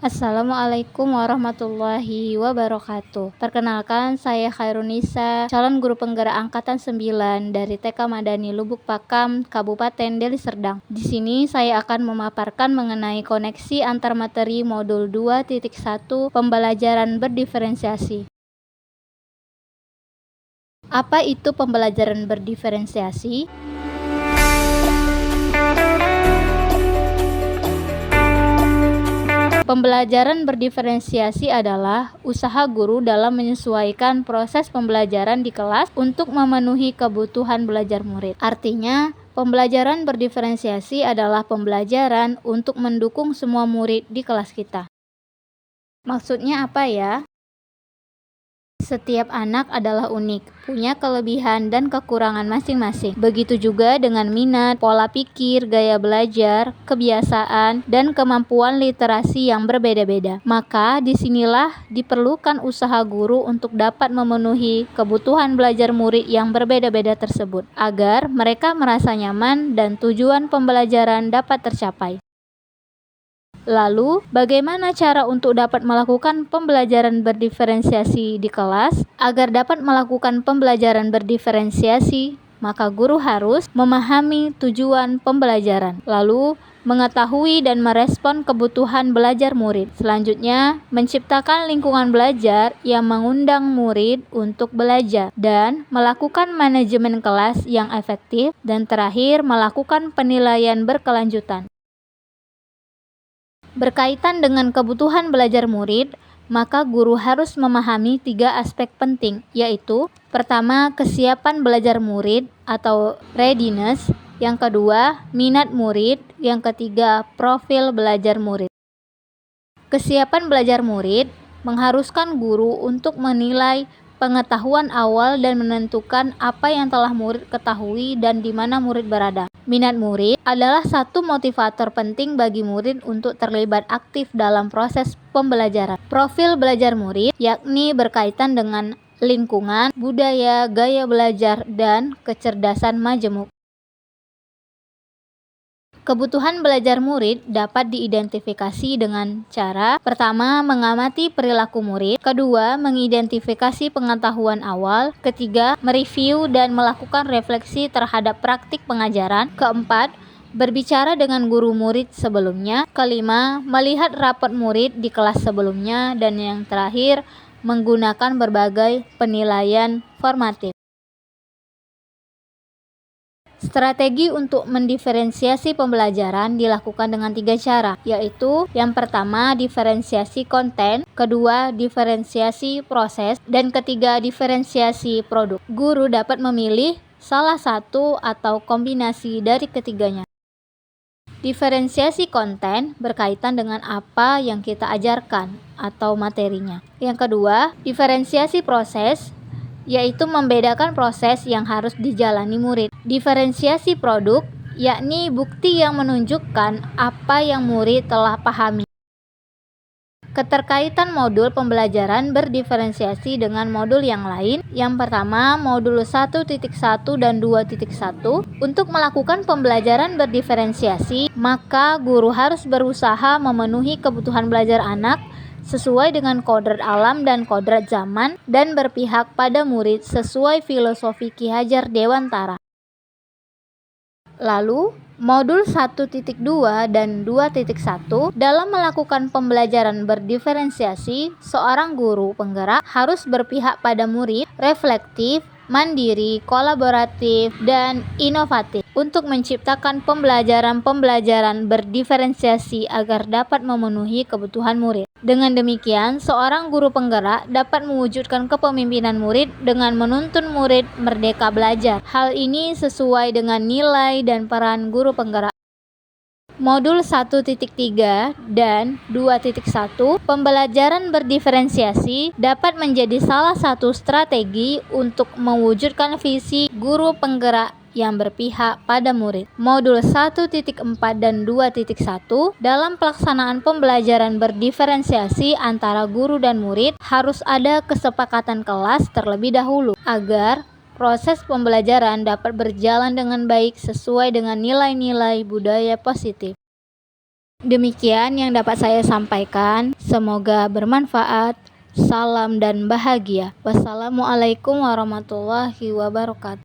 Assalamualaikum warahmatullahi wabarakatuh. Perkenalkan, saya Khairunisa, calon guru penggerak angkatan 9 dari TK Madani Lubuk Pakam, Kabupaten Deli Serdang. Di sini saya akan memaparkan mengenai koneksi antar materi modul 2.1 pembelajaran berdiferensiasi. Apa itu pembelajaran berdiferensiasi? Pembelajaran berdiferensiasi adalah usaha guru dalam menyesuaikan proses pembelajaran di kelas untuk memenuhi kebutuhan belajar murid. Artinya, pembelajaran berdiferensiasi adalah pembelajaran untuk mendukung semua murid di kelas kita. Maksudnya apa ya? Setiap anak adalah unik, punya kelebihan dan kekurangan masing-masing. Begitu juga dengan minat, pola pikir, gaya belajar, kebiasaan, dan kemampuan literasi yang berbeda-beda. Maka disinilah diperlukan usaha guru untuk dapat memenuhi kebutuhan belajar murid yang berbeda-beda tersebut, agar mereka merasa nyaman dan tujuan pembelajaran dapat tercapai. Lalu, bagaimana cara untuk dapat melakukan pembelajaran berdiferensiasi di kelas? Agar dapat melakukan pembelajaran berdiferensiasi, maka guru harus memahami tujuan pembelajaran, lalu mengetahui dan merespon kebutuhan belajar murid. Selanjutnya, menciptakan lingkungan belajar yang mengundang murid untuk belajar dan melakukan manajemen kelas yang efektif, dan terakhir melakukan penilaian berkelanjutan. Berkaitan dengan kebutuhan belajar murid, maka guru harus memahami 3 aspek penting, yaitu pertama, kesiapan belajar murid atau readiness, yang kedua, minat murid, yang ketiga, profil belajar murid. Kesiapan belajar murid mengharuskan guru untuk menilai pengetahuan awal dan menentukan apa yang telah murid ketahui dan di mana murid berada. Minat murid adalah satu motivator penting bagi murid untuk terlibat aktif dalam proses pembelajaran. Profil belajar murid yakni berkaitan dengan lingkungan, budaya, gaya belajar, dan kecerdasan majemuk. Kebutuhan belajar murid dapat diidentifikasi dengan cara pertama, mengamati perilaku murid, kedua, mengidentifikasi pengetahuan awal, ketiga, mereview dan melakukan refleksi terhadap praktik pengajaran, keempat, berbicara dengan guru murid sebelumnya, kelima, melihat rapot murid di kelas sebelumnya, dan yang terakhir, menggunakan berbagai penilaian formatif. Strategi untuk mendiferensiasi pembelajaran dilakukan dengan 3 cara, yaitu yang pertama, diferensiasi konten, kedua, diferensiasi proses, dan ketiga, diferensiasi produk. Guru dapat memilih salah satu atau kombinasi dari ketiganya. Diferensiasi konten berkaitan dengan apa yang kita ajarkan atau materinya. Yang kedua, diferensiasi proses, yaitu membedakan proses yang harus dijalani murid. Diferensiasi produk, yakni bukti yang menunjukkan apa yang murid telah pahami. Keterkaitan modul pembelajaran berdiferensiasi dengan modul yang lain. Yang pertama, modul 1.1 dan 2.1. Untuk melakukan pembelajaran berdiferensiasi, maka guru harus berusaha memenuhi kebutuhan belajar anak sesuai dengan kodrat alam dan kodrat zaman, dan berpihak pada murid sesuai filosofi Ki Hajar Dewantara. Lalu, modul 1.2 dan 2.1 dalam melakukan pembelajaran berdiferensiasi, seorang guru penggerak harus berpihak pada murid, reflektif, mandiri, kolaboratif, dan inovatif untuk menciptakan pembelajaran berdiferensiasi agar dapat memenuhi kebutuhan murid. Dengan demikian, seorang guru penggerak dapat mewujudkan kepemimpinan murid dengan menuntun murid merdeka belajar. Hal ini sesuai dengan nilai dan peran guru penggerak. Modul 1.3 dan 2.1, pembelajaran berdiferensiasi dapat menjadi salah satu strategi untuk mewujudkan visi guru penggerak yang berpihak pada murid. Modul 1.4 dan 2.1 dalam pelaksanaan pembelajaran berdiferensiasi antara guru dan murid harus ada kesepakatan kelas terlebih dahulu agar proses pembelajaran dapat berjalan dengan baik sesuai dengan nilai-nilai budaya positif. Demikian yang dapat saya sampaikan. Semoga bermanfaat. Salam dan bahagia. Wassalamualaikum warahmatullahi wabarakatuh.